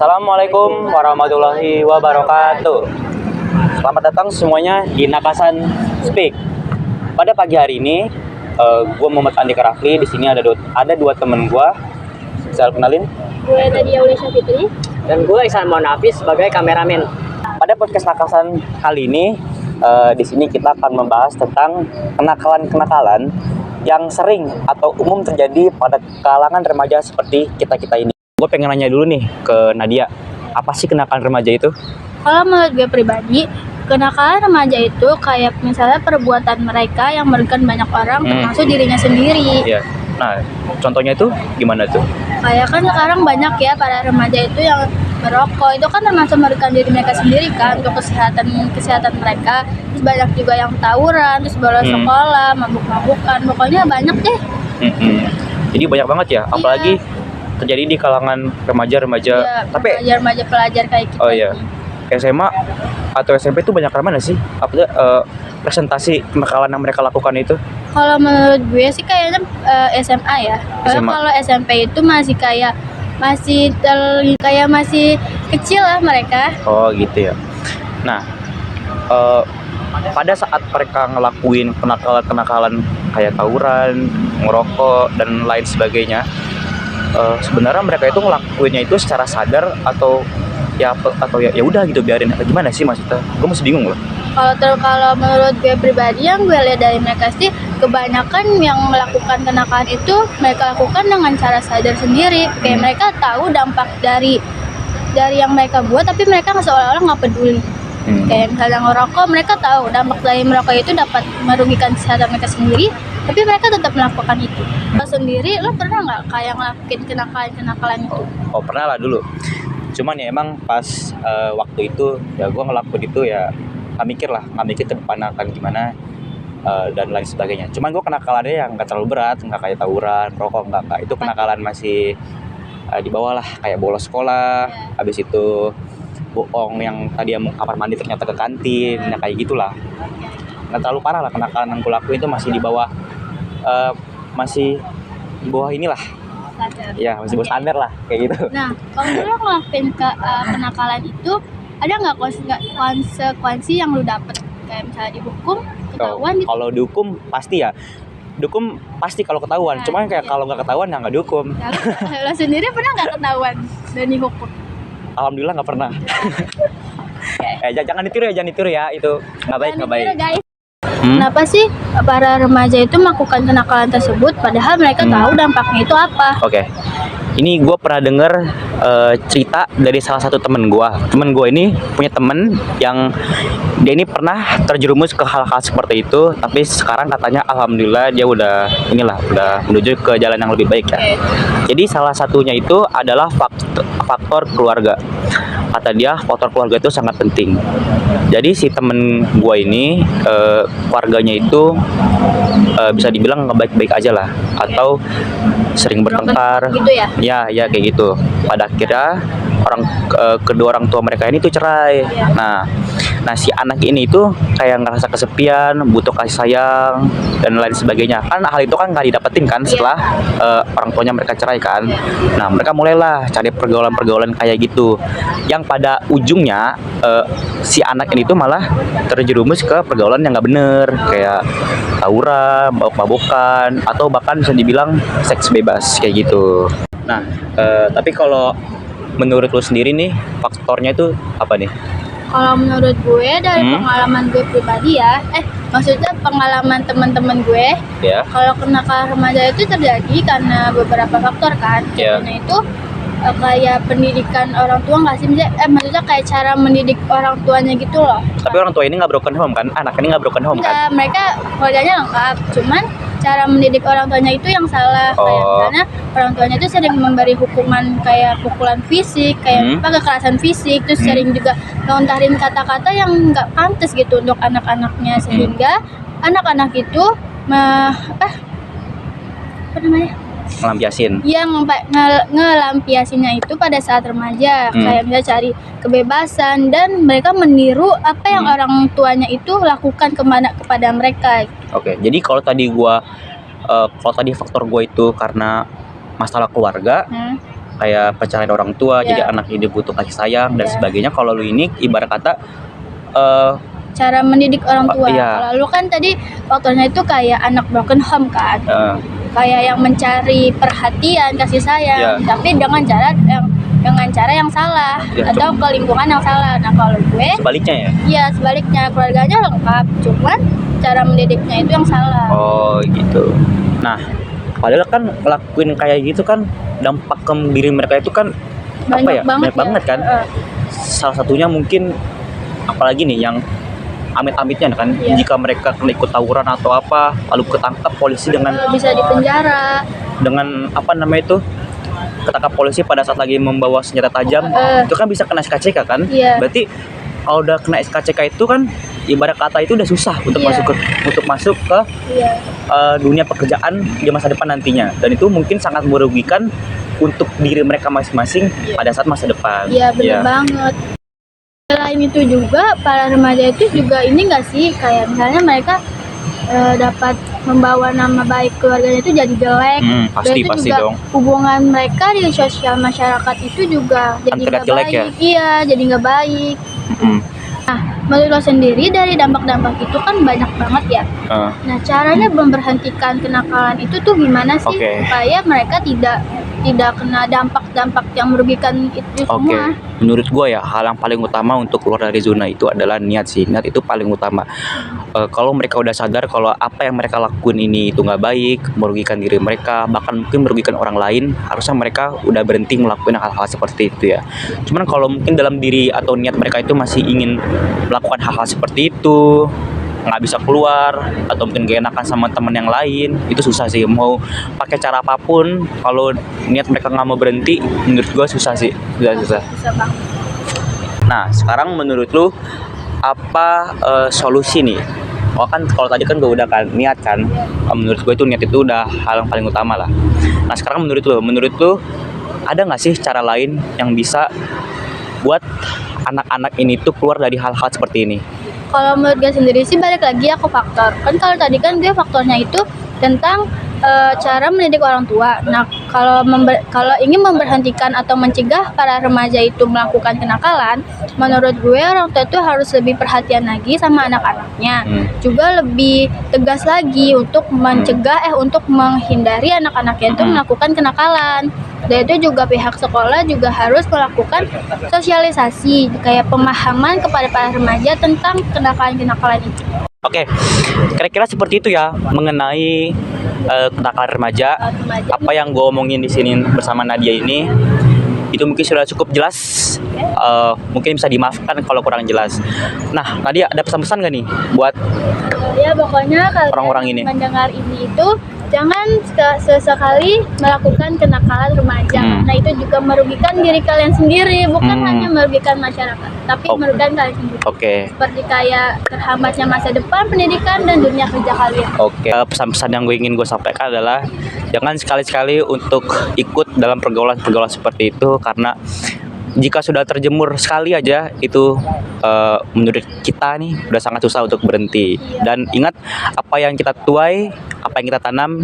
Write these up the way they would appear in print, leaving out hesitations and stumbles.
Assalamualaikum warahmatullahi wabarakatuh. Selamat datang semuanya di Nakasan Speak. Pada pagi hari ini, gue Muhammad Andika Rafli. Di sini ada dua temen gue. Bisa kenalin? Gue Nadia Ulisha Fitri. Dan gue Ihsan Monafis sebagai kameramen. Pada podcast Nakasan kali ini, di sini kita akan membahas tentang kenakalan-kenakalan yang sering atau umum terjadi pada kalangan remaja seperti kita ini. Gue pengen nanya dulu nih ke Nadia, apa sih kenakalan remaja itu? Kalau menurut gue pribadi, kenakalan remaja itu kayak misalnya perbuatan mereka yang merugikan banyak orang, termasuk dirinya sendiri. Iya. Nah, contohnya itu gimana tuh? Kayak kan sekarang banyak ya para remaja itu yang merokok, itu kan termasuk merugikan diri mereka sendiri kan, untuk kesehatan mereka. Terus banyak juga yang tawuran, terus bolos sekolah, mabuk-mabukan, pokoknya banyak deh. Jadi banyak banget ya, apalagi terjadi di kalangan remaja-remaja. Ya, Tapi remaja pelajar kayak kita. oh iya, SMA atau SMP itu banyak mana sih? Apa tuh presentasi kenakalan yang mereka lakukan itu? Kalau menurut gue sih kayaknya SMA ya. SMA. Kalau SMP itu masih kayak masih kecil lah mereka. Oh gitu ya. Nah, pada saat mereka ngelakuin kenakalan kayak tawuran, ngerokok dan lain sebagainya, sebenarnya mereka itu ngelakuinnya itu secara sadar atau ya udah gitu biarin, gimana sih maksudnya? Gue masih bingung loh. Kalau menurut gue pribadi yang gue lihat dari mereka sih, kebanyakan yang melakukan kenakalan itu mereka lakukan dengan cara sadar sendiri. Kayak mereka tahu dampak dari yang mereka buat, tapi mereka seolah-olah nggak peduli. Kayak misalnya ngerokok, mereka tahu dampak dari merokok itu dapat merugikan kesehatan mereka sendiri, tapi mereka tetap melakukan itu. Lo sendiri, lo pernah nggak kayak ngelakuin kenakalan itu? Oh pernah lah dulu. Cuman ya emang pas waktu itu ya gue ngelakuin itu ya nggak mikir ke depan akan gimana dan lain sebagainya. Cuman gue kenakalannya yang nggak terlalu berat, nggak kayak tawuran, rokok, nggak. Itu kenakalan masih di bawah lah, kayak bolos sekolah, habis itu bohong yang tadi mau kamar mandi ternyata ke kantin, ya kayak gitulah. Nggak terlalu parah lah kenakalan yang gue lakuin itu masih di bawah inilah. Sadar. Ya masih bawah standar lah kayak gitu. Nah, kalau lo ngelakuin kenakalan itu, ada nggak konsekuensi yang lo dapet? Kayak misalnya dihukum, ketahuan gitu. Kalau dihukum pasti ya. Dihukum pasti kalau ketahuan. Cuman kayak kalau nggak ketahuan ya nggak dihukum. Nah, lo sendiri pernah nggak ketahuan dan dihukum? Alhamdulillah nggak pernah. Jangan ditiru ya, itu nggak baik. Guys. Kenapa sih para remaja itu melakukan kenakalan tersebut padahal mereka tahu dampaknya itu apa? Oke. Ini gue pernah denger cerita dari salah satu temen gue. Temen gue ini punya temen yang dia ini pernah terjerumus ke hal-hal seperti itu, tapi sekarang katanya alhamdulillah dia udah menuju ke jalan yang lebih baik ya. Jadi salah satunya itu adalah faktor keluarga. Kata dia faktor keluarga itu sangat penting. Jadi si temen gue ini keluarganya itu bisa dibilang baik-baik aja lah, atau sering bertengkar gitu ya? Ya kayak gitu. Pada akhirnya kedua orang tua mereka ini tuh cerai. Nah si anak ini tuh kayak ngerasa kesepian, butuh kasih sayang dan lain sebagainya. Kan hal itu kan nggak didapetin kan setelah orang tuanya mereka cerai kan. Nah mereka mulailah cari pergaulan kayak gitu, yang pada ujungnya si anak ini tuh malah terjerumus ke pergaulan yang nggak bener, kayak tawuran, mabuk-mabukan, atau bahkan bisa dibilang seks bebas kayak gitu. Nah tapi kalau menurut lo sendiri nih, faktornya itu apa nih? Kalau menurut gue dari pengalaman gue pribadi ya, maksudnya pengalaman teman-teman gue, kalau kenakalan remaja itu terjadi karena beberapa faktor kan. Contohnya itu kayak pendidikan orang tua nggak sih? Maksudnya kayak cara mendidik orang tuanya gitu loh. Tapi orang tua ini nggak broken home kan? Anak ini nggak broken home kan? Enggak, mereka keluarganya lengkap. Cuman cara mendidik orang tuanya itu yang salah. Kayak misalnya orang tuanya itu sering memberi hukuman kayak pukulan fisik, kayak kekerasan fisik, terus sering juga lontarin kata-kata yang nggak pantas gitu untuk anak-anaknya, sehingga anak-anak itu apa namanya? Ngelampiasin. Yang ngelampiasinnya itu pada saat remaja, kayak misalnya cari kebebasan dan mereka meniru apa yang orang tuanya itu lakukan kepada mereka. Oke, jadi kalau tadi faktor gue itu karena masalah keluarga, kayak perceraian orang tua, Iya. jadi anak ini butuh kasih sayang dan Iya. sebagainya. Kalau lu ini ibarat kata Cara mendidik orang Oh, tua. iya. Kalau lu kan tadi faktornya itu kayak anak broken home kan, kayak yang mencari perhatian, kasih sayang, Iya. tapi dengan cara yang salah Iya, atau ke lingkungan yang salah. Nah kalau gue, sebaliknya ya. iya sebaliknya, keluarganya lengkap, cuman cara mendidiknya itu yang salah. Oh gitu. Nah, padahal kan ngelakuin kayak gitu kan dampak ke diri mereka itu kan Banyak banget banyak banget kan. Salah satunya mungkin apalagi nih yang amit-amitnya kan, Iya. jika mereka kena ikut tawuran atau apa, lalu ketangkap polisi dengan Bisa dipenjara. apa namanya itu, ketangkap polisi pada saat lagi membawa senjata tajam, itu kan bisa kena SKCK kan. Iya. Berarti kalau udah kena SKCK itu kan ibarat kata itu udah susah untuk Iya. masuk ke Iya. dunia pekerjaan di masa depan nantinya, dan itu mungkin sangat merugikan untuk diri mereka masing-masing pada saat masa depan. Iya benar banget. Selain itu juga para remaja itu juga ini nggak sih, kayak misalnya mereka dapat membawa nama baik keluarganya itu jadi jelek. Dan Pasti itu pasti juga dong. hubungan mereka di sosial masyarakat itu juga jadi terlihat nggak jelek baik. ya? Iya jadi nggak baik. Mm. Nah menurut lo sendiri dari dampak-dampak itu kan banyak banget ya. Uh, Nah caranya memberhentikan kenakalan itu tuh gimana sih Oke. supaya mereka tidak kena dampak-dampak yang merugikan itu Oke, semua. menurut gue ya hal yang paling utama untuk keluar dari zona itu adalah niat sih. Niat itu paling utama. Kalau mereka udah sadar kalau apa yang mereka lakuin ini itu nggak baik, merugikan diri mereka, bahkan mungkin merugikan orang lain, harusnya mereka udah berhenti melakukan hal-hal seperti itu ya. Cuman kalau mungkin dalam diri atau niat mereka itu masih ingin melakukan hal-hal seperti itu, nggak bisa keluar atau mungkin gak enakan sama teman yang lain, itu susah sih. Mau pakai cara apapun, kalau niat mereka nggak mau berhenti, menurut gue susah sih, susah. Bisa banget. Nah sekarang menurut lu apa solusi nih? Oh kan kalau tadi kan gue udah kan niat kan, menurut gue itu niat itu udah hal yang paling utama lah. Nah sekarang menurut lu ada nggak sih cara lain yang bisa buat anak-anak ini tuh keluar dari hal-hal seperti ini? Kalau menurut gue sendiri sih balik lagi ya ke faktor. Kan kalau tadi kan gue faktornya itu tentang cara mendidik orang tua. Nah, kalau ingin memberhentikan atau mencegah para remaja itu melakukan kenakalan, menurut gue orang tua itu harus lebih perhatian lagi sama anak-anaknya. Juga lebih tegas lagi untuk mencegah untuk menghindari anak-anaknya itu melakukan kenakalan. Dan itu juga pihak sekolah juga harus melakukan sosialisasi kayak pemahaman kepada para remaja tentang kenakalan-kenakalan itu. Oke, kira-kira seperti itu ya mengenai kenakalan remaja. Apa yang gue omongin di sini bersama Nadia ini, itu mungkin sudah cukup jelas. Mungkin bisa dimaafkan kalau kurang jelas. Nah, Nadia ada pesan-pesan gak nih buat Ya pokoknya kalian orang-orang ini? mendengar ini itu jangan sesekali melakukan kenakalan remaja. Nah itu juga merugikan diri kalian sendiri, bukan hanya merugikan masyarakat, tapi merugikan kalian sendiri. Oke. Seperti kayak terhambatnya masa depan, pendidikan, dan dunia kerja kalian. Oke, pesan-pesan yang gue ingin gue sampaikan adalah jangan sekali-sekali untuk ikut dalam pergaulan-pergaulan seperti itu, karena jika sudah terjemur sekali aja itu menurut kita nih udah sangat susah untuk berhenti. Dan ingat, apa yang kita tuai, apa yang kita tanam,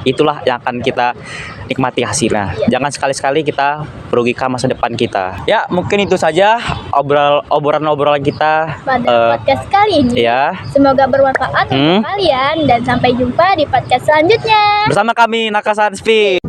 itulah yang akan kita nikmati hasilnya. Jangan sekali-sekali kita merugikan masa depan kita. Ya, mungkin itu saja obrolan kita Pada podcast kali ini. ya. Semoga bermanfaat untuk kalian dan sampai jumpa di podcast selanjutnya. Bersama kami Nakasan Speak.